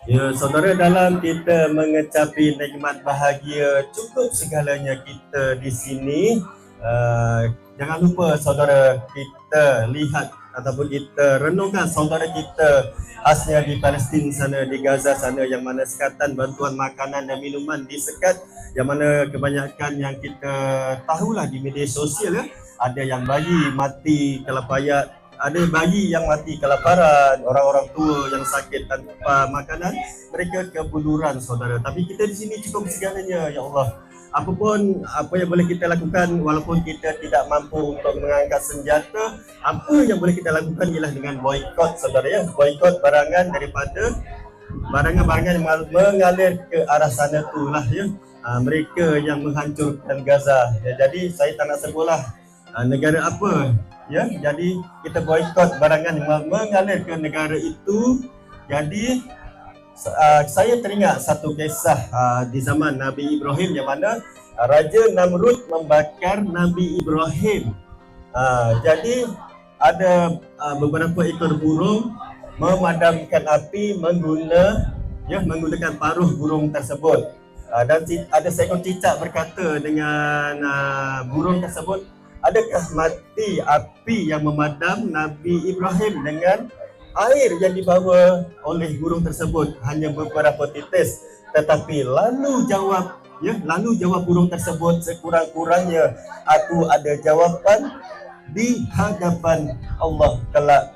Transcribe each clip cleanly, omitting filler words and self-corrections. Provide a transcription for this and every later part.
Ya, saudara, dalam kita mengecapi nikmat bahagia cukup segalanya kita di sini, jangan lupa saudara kita lihat ataupun kita renungkan saudara kita khasnya di Palestin sana, di Gaza sana, yang mana sekatan bantuan makanan dan minuman disekat, yang mana kebanyakan yang kita tahulah di media sosial, ada yang bayi mati kelaparan, ada bayi yang mati kelaparan, orang-orang tua yang sakit tanpa makanan, mereka kebuluran saudara. Tapi kita di sini cukup segalanya, ya Allah. Apa yang boleh kita lakukan walaupun kita tidak mampu untuk mengangkat senjata, apa yang boleh kita lakukan ialah dengan boikot saudara, ya. Boikot barangan daripada barangan-barangan yang mengalir ke arah sana itulah, ya. Mereka yang menghancurkan Gaza. Ya, jadi saya tak nak sebutlah negara apa, ya. Jadi kita boikot barangan yang mengalir ke negara itu. Jadi saya teringat satu kisah di zaman Nabi Ibrahim, yang mana Raja Namrud membakar Nabi Ibrahim. Jadi ada beberapa ekor burung memadamkan api menggunakan paruh burung tersebut. Dan ada seekor cicak berkata dengan burung tersebut, adakah mati api yang memadam Nabi Ibrahim dengan air yang dibawa oleh burung tersebut hanya beberapa titis? Tetapi lalu jawab burung tersebut, sekurang-kurangnya aku ada jawapan di hadapan Allah kelak.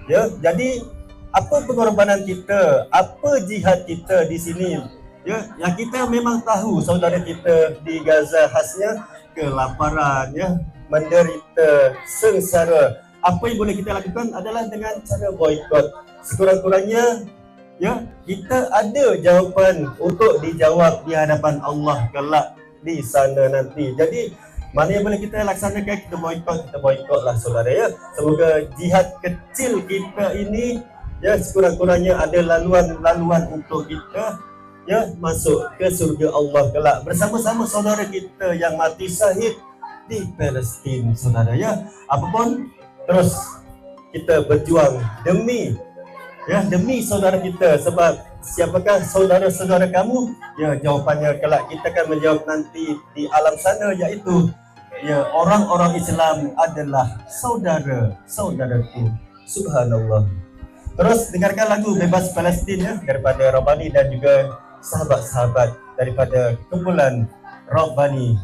Ya, jadi apa pengorbanan kita, apa jihad kita di sini? Ya, yang kita memang tahu saudara kita di Gaza khasnya kelaparan, ya, menderita sengsara. Apa yang boleh kita lakukan adalah dengan cara boikot. Sekurang-kurangnya, ya, kita ada jawapan untuk dijawab di hadapan Allah kelak di sana nanti. Jadi mana yang boleh kita laksanakan, kita boikotlah saudara, ya. Semoga jihad kecil kita ini, ya, sekurang-kurangnya ada laluan untuk kita, ya, masuk ke surga Allah kelak bersama-sama saudara kita yang mati syahid di Palestin saudara, ya. Apapun, terus kita berjuang demi saudara kita. Sebab siapakah saudara-saudara kamu? Ya, jawapannya kelak kita akan menjawab nanti di alam sana, iaitu, ya, orang-orang Islam adalah saudara-saudaraku. Subhanallah. Terus dengarkan lagu Bebas Palestin, ya, daripada Rabbani dan juga sahabat-sahabat daripada kumpulan Rabbani.